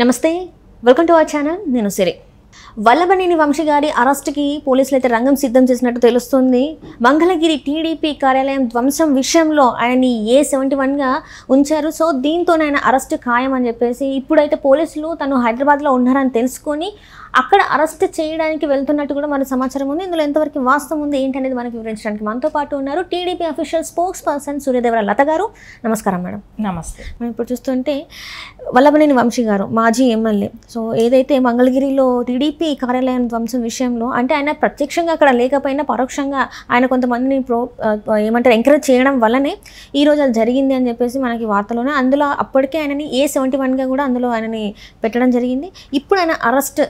నమస్తే, welcome to our channel. నేను సిరి. వల్లభనేని వంశీ గారి అరెస్ట్కి పోలీసులు అయితే రంగం సిద్ధం చేసినట్టు తెలుస్తుంది. మంగళగిరి టీడీపీ కార్యాలయం ధ్వంసం విషయంలో ఆయన్ని A71గా ఉంచారు. సో దీంతో ఆయన అరెస్ట్ ఖాయం అని చెప్పేసి ఇప్పుడైతే పోలీసులు తను హైదరాబాద్లో ఉన్నారని తెలుసుకొని అక్కడ అరెస్ట్ చేయడానికి వెళ్తున్నట్టు కూడా మన సమాచారం ఉంది. ఇందులో ఎంతవరకు వాస్తవం ఉంది ఏంటనేది మనకి వివరించడానికి మనతో పాటు ఉన్నారు TDP official spokesperson Suryadevara Latha గారు. నమస్కారం మేడం. నమస్తే. మనం ఇప్పుడు చూస్తుంటే వల్లభనేని వంశీ గారు మాజీ ఎమ్మెల్యే. సో ఏదైతే మంగళగిరిలో టీడీపీ కార్యాలయం ధ్వంసం విషయంలో అంటే ఆయన ప్రత్యక్షంగా అక్కడ లేకపోయినా పరోక్షంగా ఆయన కొంతమందిని ఏమంటారు ఎంకరేజ్ చేయడం వల్లనే ఈరోజు అది జరిగింది అని చెప్పేసి మనకి వార్తలోనే అందులో అప్పటికే ఆయనని A71గా కూడా అందులో ఆయనని పెట్టడం జరిగింది. ఇప్పుడు ఆయన అరెస్ట్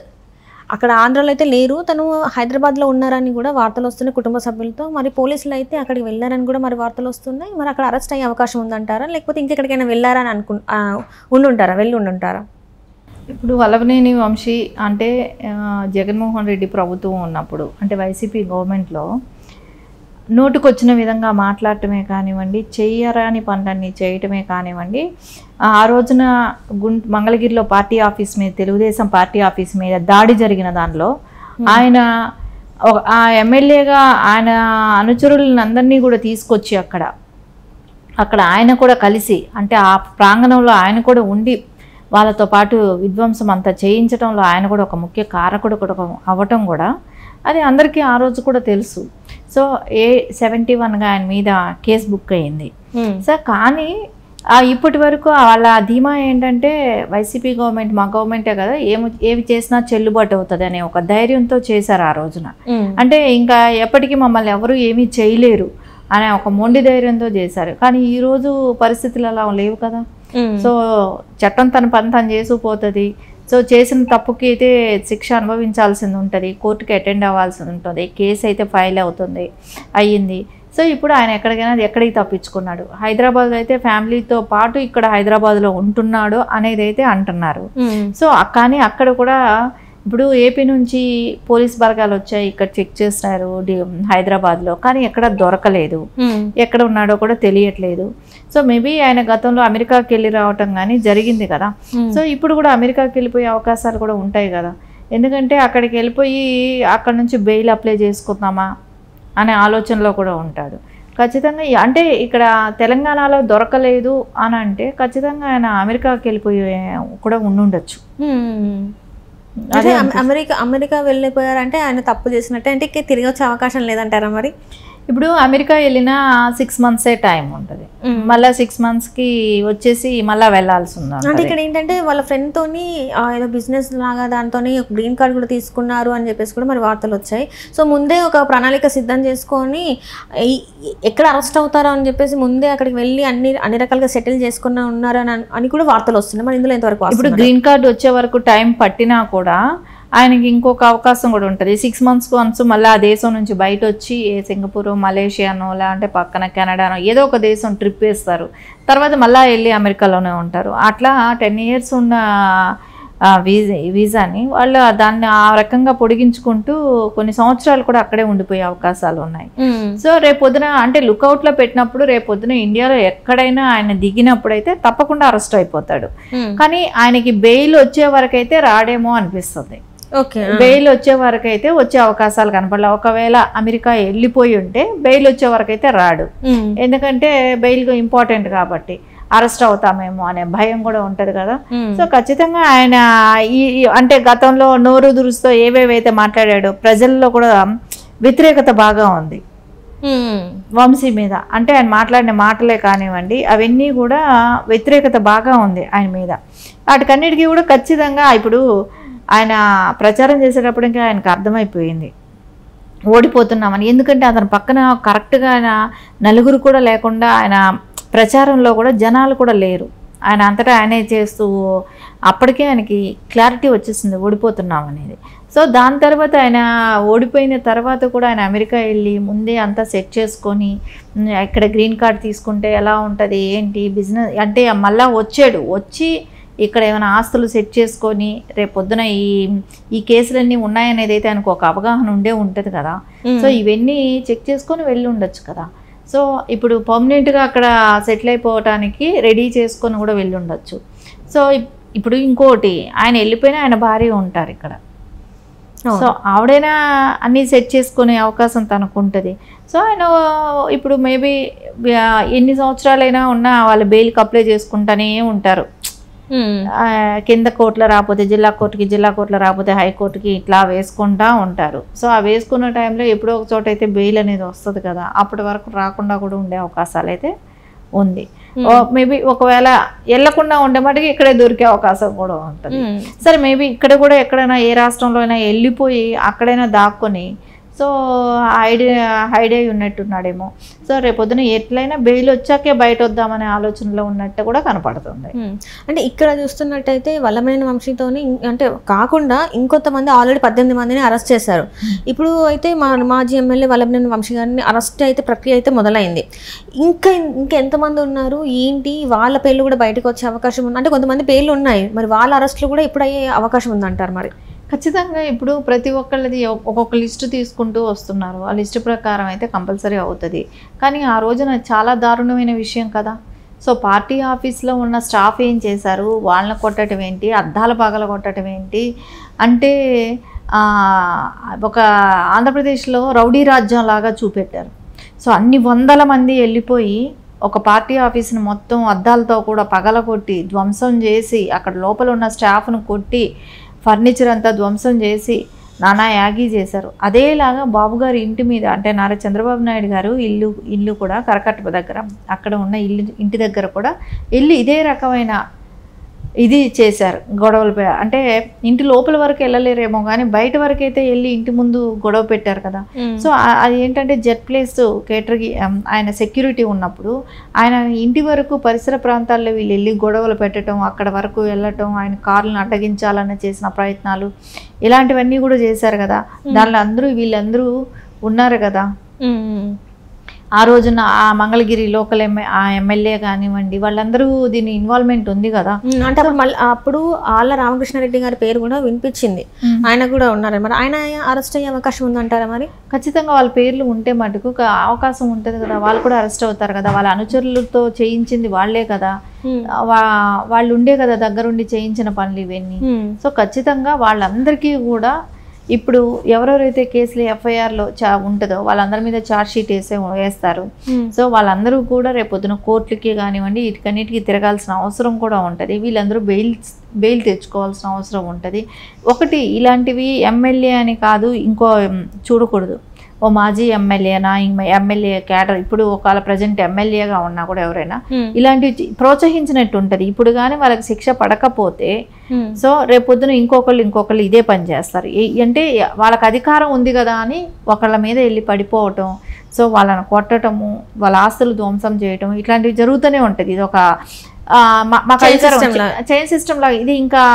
అక్కడ ఆంధ్రాలో అయితే లేరు, తను హైదరాబాద్లో ఉన్నారని కూడా వార్తలు వస్తున్నాయి కుటుంబ సభ్యులతో. మరి పోలీసులు అయితే అక్కడికి వెళ్ళారని కూడా మరి వార్తలు వస్తున్నాయి. మరి అక్కడ అరెస్ట్ అయ్యే అవకాశం ఉందంటారా, లేకపోతే ఇంకెక్కడికైనా వెళ్ళారని వెళ్ళి ఉండుంటారా? ఇప్పుడు వల్లభనేని వంశీ అంటే జగన్మోహన్ రెడ్డి ప్రభుత్వం ఉన్నప్పుడు అంటే వైసీపీ గవర్నమెంట్లో నోటుకొచ్చిన విధంగా మాట్లాడటమే కానివ్వండి, చెయ్యరాని పనులన్నీ చేయటమే కానివ్వండి, ఆ రోజున మంగళగిరిలో పార్టీ ఆఫీస్ మీద తెలుగుదేశం పార్టీ ఆఫీస్ మీద దాడి జరిగిన దానిలో ఆయన ఆ ఎమ్మెల్యేగా ఆయన అనుచరులను అందరినీ కూడా తీసుకొచ్చి అక్కడ ఆయన కూడా కలిసి అంటే ఆ ప్రాంగణంలో ఆయన కూడా ఉండి వాళ్ళతో పాటు విధ్వంసం అంతా చేయించడంలో ఆయన కూడా ఒక ముఖ్య కారకుడు కూడా అవ్వటం కూడా అది అందరికీ ఆ రోజు కూడా తెలుసు. సో A71గా ఆయన మీద కేసు బుక్ అయ్యింది. సో కానీ ఇప్పటి వరకు వాళ్ళ ధీమా ఏంటంటే వైసీపీ గవర్నమెంట్ మా గవర్నమెంటే కదా, ఏమి చేసినా చెల్లుబాటు అవుతుంది అనే ఒక ధైర్యంతో చేశారు ఆ రోజున. అంటే ఇంకా ఎప్పటికీ మమ్మల్ని ఎవరు ఏమీ చేయలేరు అనే ఒక మొండి ధైర్యంతో చేశారు. కానీ ఈరోజు పరిస్థితులు అలా లేవు కదా. సో చట్టం తన పని తను చేసుకుపోతుంది. సో చేసిన తప్పుకి అయితే శిక్ష అనుభవించాల్సింది ఉంటుంది, కోర్టుకి అటెండ్ అవ్వాల్సి ఉంటుంది, కేసు అయితే ఫైల్ అయ్యింది. సో ఇప్పుడు ఆయన ఎక్కడికి తప్పించుకున్నాడు, హైదరాబాద్లో అయితే ఫ్యామిలీతో పాటు ఇక్కడ హైదరాబాద్లో ఉంటున్నాడు అనేది అయితే అంటున్నారు. సో కానీ అక్కడ కూడా ఇప్పుడు ఏపీ నుంచి పోలీస్ బలగాలు వచ్చాయి, ఇక్కడ చెక్ చేస్తున్నారు హైదరాబాద్లో, కానీ ఎక్కడ దొరకలేదు, ఎక్కడ ఉన్నాడో కూడా తెలియట్లేదు. సో మేబీ ఆయన గతంలో అమెరికాకి వెళ్ళి రావటం కానీ జరిగింది కదా. సో ఇప్పుడు కూడా అమెరికాకి వెళ్ళిపోయే అవకాశాలు కూడా ఉంటాయి కదా. ఎందుకంటే అక్కడికి వెళ్ళిపోయి అక్కడ నుంచి బెయిల్ అప్లై చేసుకుందామా అనే ఆలోచనలో కూడా ఉంటాడు ఖచ్చితంగా. అంటే ఇక్కడ తెలంగాణలో దొరకలేదు అని అంటే ఖచ్చితంగా ఆయన అమెరికాకి వెళ్ళిపోయి కూడా ఉండుండొచ్చు. అదే అమెరికా వెళ్ళిపోయారంటే ఆయన తప్పు చేసినట్టే, అంటే తిరిగి వచ్చే అవకాశం లేదంటారా? మరి ఇప్పుడు అమెరికా వెళ్ళినా 6 months టైం ఉంటుంది, మళ్ళీ 6 monthsకి వచ్చేసి మళ్ళీ వెళ్ళాల్సి ఉంది. అంటే ఇక్కడ ఏంటంటే వాళ్ళ ఫ్రెండ్ తోని ఏదో బిజినెస్ లాగా దాంతో గ్రీన్ కార్డ్ కూడా తీసుకున్నారు అని చెప్పేసి కూడా మరి వార్తలు వచ్చాయి. సో ముందే ఒక ప్రణాళిక సిద్ధం చేసుకొని ఎక్కడ అరెస్ట్ అవుతారో అని చెప్పేసి ముందే అక్కడికి వెళ్ళి అన్ని రకాలుగా సెటిల్ చేసుకున్న ఉన్నారు అని కూడా వార్తలు వస్తున్నాయి. మరి ఇందులో ఎంతవరకు? ఇప్పుడు గ్రీన్ కార్డ్ వచ్చే వరకు టైం పట్టినా కూడా ఆయనకి ఇంకొక అవకాశం కూడా ఉంటుంది. 6 months వన్స్ మళ్ళీ ఆ దేశం నుంచి బయట వచ్చి సింగపూర్, మలేషియానో లేదంటే పక్కన కెనడానో ఏదో ఒక దేశం ట్రిప్ వేస్తారు, తర్వాత మళ్ళీ వెళ్ళి అమెరికాలోనే ఉంటారు. అట్లా 10 years ఉన్న వీసాని వాళ్ళు దాన్ని ఆ రకంగా పొడిగించుకుంటూ కొన్ని సంవత్సరాలు కూడా అక్కడే ఉండిపోయే అవకాశాలు ఉన్నాయి. సో రేపొద్దున అంటే లుకౌట్లో పెట్టినప్పుడు రేపొద్దున ఇండియాలో ఎక్కడైనా ఆయన దిగినప్పుడు అయితే తప్పకుండా అరెస్ట్ అయిపోతాడు. కానీ ఆయనకి బెయిల్ వచ్చే వరకు అయితే రాడేమో అనిపిస్తుంది. బెయిల్ వచ్చే వరకు అయితే వచ్చే అవకాశాలు కనపడలే. ఒకవేళ అమెరికా వెళ్ళిపోయి ఉంటే బెయిల్ వచ్చే వరకు అయితే రాడు, ఎందుకంటే బెయిల్ ఇంపార్టెంట్ కాబట్టి అరెస్ట్ అవుతామేమో అనే భయం కూడా ఉంటది కదా. సో ఖచ్చితంగా ఆయన అంటే గతంలో నోరు దురుస్తో ఏవేవైతే మాట్లాడాడో ప్రజల్లో కూడా వ్యతిరేకత బాగా ఉంది వంశీ మీద. అంటే ఆయన మాట్లాడిన మాటలే కానివ్వండి అవన్నీ కూడా వ్యతిరేకత బాగా ఉంది ఆయన మీద. వాటికన్నిటికీ కూడా ఖచ్చితంగా ఇప్పుడు ఆయన ప్రచారం చేసేటప్పటికీ ఆయనకు అర్థమైపోయింది ఓడిపోతున్నామని. ఎందుకంటే అతని పక్కన కరెక్ట్గా ఆయన నలుగురు కూడా లేకుండా ఆయన ప్రచారంలో కూడా జనాలు కూడా లేరు, ఆయన అంతటా ఆయనే చేస్తూ అప్పటికే ఆయనకి క్లారిటీ వచ్చేసింది ఓడిపోతున్నాం అనేది. సో దాని తర్వాత ఆయన ఓడిపోయిన తర్వాత కూడా ఆయన అమెరికా వెళ్ళి ముందే అంతా సెట్ చేసుకొని ఇక్కడ గ్రీన్ కార్డ్ తీసుకుంటే ఎలా ఉంటుంది ఏంటి బిజినెస్ అంటే మళ్ళీ వచ్చి ఇక్కడ ఏమైనా ఆస్తులు సెట్ చేసుకొని రేపొద్దున ఈ కేసులన్నీ ఉన్నాయనేది అయితే ఆయనకు ఒక అవగాహన ఉంటుంది కదా. సో ఇవన్నీ చెక్ చేసుకొని వెళ్ళి ఉండొచ్చు కదా. సో ఇప్పుడు పర్మనెంట్గా అక్కడ సెటిల్ అయిపోవటానికి రెడీ చేసుకొని కూడా వెళ్ళి ఉండొచ్చు. సో ఇప్పుడు ఇంకోటి ఆయన వెళ్ళిపోయినా ఆయన భార్య ఉంటారు ఇక్కడ. సో ఆవిడైనా అన్నీ సెట్ చేసుకునే అవకాశం తనకు ఉంటుంది. సో ఆయన ఇప్పుడు మేబీ ఎన్ని సంవత్సరాలైనా ఉన్నా వాళ్ళు బెయిల్కి అప్లై చేసుకుంటూనే ఉంటారు. కింద కోర్టులో రాకపోతే జిల్లా కోర్టుకి, జిల్లా కోర్టులో రాకపోతే హైకోర్టుకి ఇట్లా వేసుకుంటూ ఉంటారు. సో ఆ వేసుకున్న టైంలో ఎప్పుడో ఒక చోట అయితే బెయిల్ అనేది వస్తుంది కదా, అప్పటి వరకు రాకుండా కూడా ఉండే అవకాశాలు అయితే ఉంది. మేబీ ఒకవేళ వెళ్ళకుండా ఉండే మటుకు ఇక్కడే దొరికే అవకాశం కూడా ఉంటుంది. సరే మేబీ ఇక్కడ కూడా ఎక్కడైనా ఏ రాష్ట్రంలో అయినా వెళ్ళిపోయి అక్కడైనా దాక్కొని సో హైడ్ అయి ఉన్నట్టున్నాడేమో. సో రేపొద్దున ఎట్లయినా బెయిల్ వచ్చాకే బయట వద్దామనే ఆలోచనలో ఉన్నట్టు కూడా కనపడుతుంది. అంటే ఇక్కడ చూస్తున్నట్టయితే వల్లభనేని వంశీతోని అంటే కాకుండా ఇంకొంతమంది ఆల్రెడీ 18 మందిని అరెస్ట్ చేశారు. ఇప్పుడు అయితే మాజీ ఎమ్మెల్యే వల్లభనేని వంశీ గారిని అరెస్ట్ అయితే ప్రక్రియ అయితే మొదలైంది. ఇంకా ఎంతమంది ఉన్నారు ఏంటి, వాళ్ళ పేర్లు కూడా బయటకు వచ్చే అవకాశం ఉంది? అంటే కొంతమంది పేర్లు ఉన్నాయి, మరి వాళ్ళ అరెస్టులు కూడా ఇప్పుడు అయ్యే అవకాశం ఉందంటారు. మరి ఖచ్చితంగా ఇప్పుడు ప్రతి ఒక్కళ్ళది ఒక్కొక్క లిస్టు తీసుకుంటూ వస్తున్నారు. ఆ లిస్టు ప్రకారం అయితే కంపల్సరీ అవుతుంది. కానీ ఆ రోజున చాలా దారుణమైన విషయం కదా. సో పార్టీ ఆఫీస్లో ఉన్న స్టాఫ్ ఏం చేశారు, వాళ్ళని కొట్టడం ఏంటి, అద్దాల పగల కొట్టడం ఏంటి అంటే ఒక ఆంధ్రప్రదేశ్లో రౌడీ రాజ్యం లాగా చూపెట్టారు. సో అన్ని వందల మంది వెళ్ళిపోయి ఒక పార్టీ ఆఫీస్ని మొత్తం అద్దాలతో కూడా పగలగొట్టి ధ్వంసం చేసి అక్కడ లోపల ఉన్న స్టాఫ్ను కొట్టి ఫర్నిచర్ అంతా ధ్వంసం చేసి నానా యాగి చేశారు. అదేలాగా బాబు గారి ఇంటి మీద అంటే నారా చంద్రబాబు నాయుడు గారు ఇల్లు కూడా కరకట్ట దగ్గర అక్కడ ఉన్న ఇంటి దగ్గర కూడా వెళ్ళి ఇదే రకమైన ఇది చేశారు గొడవలు. అంటే ఇంటి లోపల వరకు వెళ్ళలేరేమో కానీ బయట వరకు అయితే వెళ్ళి ఇంటి ముందు గొడవ పెట్టారు కదా. సో అది ఏంటంటే జెడ్ ప్లేస్ కేటర్కి ఆయన సెక్యూరిటీ ఉన్నప్పుడు ఆయన ఇంటి వరకు పరిసర ప్రాంతాల్లో వీళ్ళు వెళ్ళి గొడవలు పెట్టడం, అక్కడ వరకు వెళ్ళటం, ఆయన కార్లను అడ్డగించాలని చేసిన ప్రయత్నాలు ఇలాంటివన్నీ కూడా చేశారు కదా. దానిలో వీళ్ళందరూ ఉన్నారు కదా. ఆ రోజున ఆ మంగళగిరి లోకల్ ఎమ్మెల్యే కానివ్వండి వాళ్ళందరూ దీని ఇన్వాల్వ్మెంట్ ఉంది కదా. అంటే అప్పుడు ఆళ్ళ రామకృష్ణారెడ్డి గారి పేరు కూడా వినిపించింది, ఆయన కూడా ఉన్నారు. మరి ఆయన అరెస్ట్ అయ్యే అవకాశం ఉందంటారా? మరి ఖచ్చితంగా వాళ్ళ పేర్లు ఉంటే మటుకు అవకాశం ఉంటుంది కదా, వాళ్ళు కూడా అరెస్ట్ అవుతారు కదా. వాళ్ళ అనుచరులతో చేయించింది వాళ్లే కదా, వాళ్ళు ఉండే కదా దగ్గరుండి చేయించిన పనులు ఇవన్నీ. సో ఖచ్చితంగా వాళ్ళందరికీ కూడా ఇప్పుడు ఎవరెవరైతే కేసులు ఎఫ్ఐఆర్లో ఉంటుందో వాళ్ళందరి మీద ఛార్జ్ షీట్ వేస్తారు. సో వాళ్ళందరూ కూడా రేపొద్దున కోర్టులకి కానివ్వండి వీటికన్నిటికీ తిరగాల్సిన అవసరం కూడా ఉంటుంది. వీళ్ళందరూ బెయిల్ తెచ్చుకోవాల్సిన అవసరం ఉంటుంది. ఒకటి ఇలాంటివి ఎమ్మెల్యే అని కాదు ఇంకో చూడకూడదు. ఓ మాజీ ఎమ్మెల్యేనా ఎమ్మెల్యే క్యాడర్ ఇప్పుడు ఒకవేళ ప్రజెంట్ ఎమ్మెల్యేగా ఉన్నా కూడా ఎవరైనా ఇలాంటివి ప్రోత్సహించినట్టు ఉంటుంది. ఇప్పుడు కానీ వాళ్ళకి శిక్ష పడకపోతే సో రేపొద్దున ఇంకొకళ్ళు ఇదే పని చేస్తారు. అంటే వాళ్ళకి అధికారం ఉంది కదా అని ఒకళ్ళ మీద వెళ్ళి పడిపోవటం, సో వాళ్ళని కొట్టడము, వాళ్ళ ఆస్తులు ధ్వంసం చేయటం ఇట్లాంటివి జరుగుతూనే ఉంటుంది. ఇది ఒక మాకు అధికారం చైన్ సిస్టమ్ లాగా ఇది ఇంకా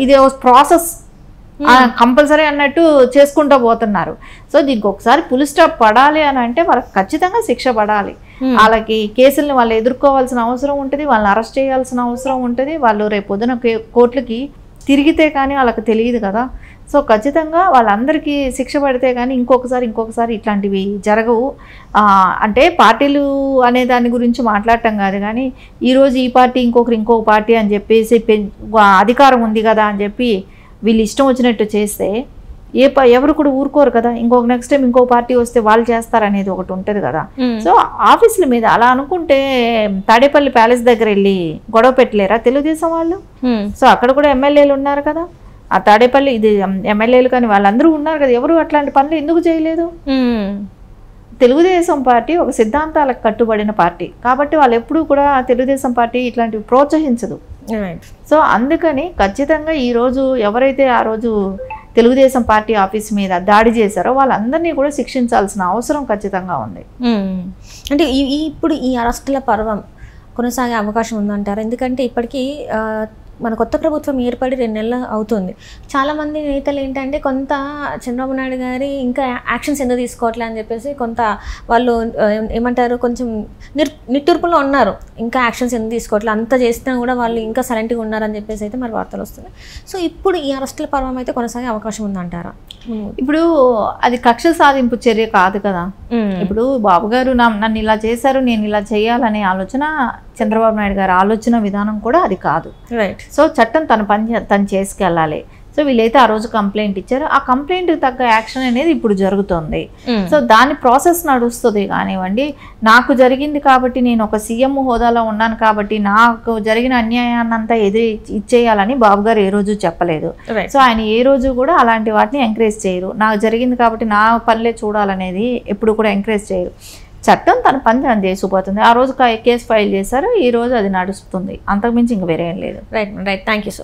ఇది ప్రాసెస్ కంపల్సరీ అన్నట్టు చేసుకుంటూ పోతున్నారు. సో దీనికి ఒకసారి ఫుల్ స్టాప్ పడాలి అని అంటే వాళ్ళకి ఖచ్చితంగా శిక్ష పడాలి. వాళ్ళకి కేసుల్ని వాళ్ళు ఎదుర్కోవాల్సిన అవసరం ఉంటుంది, వాళ్ళని అరెస్ట్ చేయాల్సిన అవసరం ఉంటుంది. వాళ్ళు రేపు పొద్దున కోర్టులకి తిరిగితే కానీ వాళ్ళకి తెలియదు కదా. సో ఖచ్చితంగా వాళ్ళందరికీ శిక్ష పడితే కానీ ఇంకొకసారి ఇట్లాంటివి జరగవు. అంటే పార్టీలు అనే దాని గురించి మాట్లాడటం కాదు కానీ ఈరోజు ఈ పార్టీ ఇంకొక పార్టీ అని చెప్పేసి అధికారం ఉంది కదా అని చెప్పి వీళ్ళు ఇష్టం వచ్చినట్టు చేస్తే ఎవరు కూడా ఊరుకోరు కదా. నెక్స్ట్ టైం ఇంకో పార్టీ వస్తే వాళ్ళు చేస్తారనేది ఒకటి ఉంటుంది కదా. సో ఆఫీసుల మీద అలా అనుకుంటే తాడేపల్లి ప్యాలెస్ దగ్గర వెళ్ళి గొడవ పెట్టలేరా తెలుగుదేశం వాళ్ళు? సో అక్కడ కూడా ఎమ్మెల్యేలు ఉన్నారు కదా, ఆ తాడేపల్లి ఇది ఎమ్మెల్యేలు కానీ వాళ్ళందరూ ఉన్నారు కదా, ఎవరు అట్లాంటి పనులు ఎందుకు చేయలేదు? తెలుగుదేశం పార్టీ ఒక సిద్ధాంతాలకు కట్టుబడిన పార్టీ కాబట్టి వాళ్ళు ఎప్పుడూ కూడా తెలుగుదేశం పార్టీ ఇట్లాంటివి ప్రోత్సహించదు. సో అందుకని ఖచ్చితంగా ఈరోజు ఎవరైతే ఆ రోజు తెలుగుదేశం పార్టీ ఆఫీస్ మీద దాడి చేశారో వాళ్ళందరినీ కూడా శిక్షించాల్సిన అవసరం ఖచ్చితంగా ఉంది. అంటే ఇప్పుడు ఈ అరెస్టుల పర్వం కొనసాగే అవకాశం ఉందంటారు? ఎందుకంటే ఇప్పటికీ మన కొత్త ప్రభుత్వం ఏర్పడి 2 నెలలు అవుతుంది. చాలామంది నేతలు ఏంటంటే కొంత చంద్రబాబు నాయుడు గారి ఇంకా యాక్షన్స్ ఎందుకు తీసుకోవట్లే అని చెప్పేసి కొంత వాళ్ళు ఏమంటారు కొంచెం నిట్టూర్పులో ఉన్నారు. ఇంకా యాక్షన్స్ ఎందుకు తీసుకోవట్లే, అంత చేసినా కూడా వాళ్ళు ఇంకా సైలెంట్గా ఉన్నారని చెప్పేసి అయితే మరి వార్తలు వస్తున్నాయి. సో ఇప్పుడు ఈ అరెస్టుల పర్వం అయితే కొనసాగే అవకాశం ఉందంటారా? ఇప్పుడు అది కక్ష సాధింపు చర్య కాదు కదా. ఇప్పుడు బాబు గారు నన్ను ఇలా చేశారు నేను ఇలా చేయాలనే ఆలోచన చంద్రబాబు నాయుడు గారి ఆలోచన విధానం కూడా అది కాదు. రైట్. సో చట్టం తన పని తను చేసుకెళ్ళాలి. సో వీళ్ళైతే ఆ రోజు కంప్లైంట్ ఇచ్చారు, ఆ కంప్లైంట్కి తగ్గ యాక్షన్ అనేది ఇప్పుడు జరుగుతుంది. సో దాని ప్రాసెస్ నడుస్తుంది కానివ్వండి. నాకు జరిగింది కాబట్టి నేను ఒక సీఎం హోదాలో ఉన్నాను కాబట్టి నాకు జరిగిన అన్యాయాన్ని అంతా ఇచ్చేయాలని బాబు గారు ఏ రోజు చెప్పలేదు. సో ఆయన ఏ రోజు కూడా అలాంటి వాటిని ఎంకరేజ్ చేయరు. నాకు జరిగింది కాబట్టి నా పనులే చూడాలనేది ఎప్పుడు కూడా ఎంకరేజ్ చేయరు. చట్టం తన పని తను చేసుకుపోతుంది. ఆ రోజు కేసు ఫైల్ చేశారు, ఈ రోజు అది నడుస్తుంది, అంతకుమించి ఇంక వేరే ఏం లేదు. Right right thank you so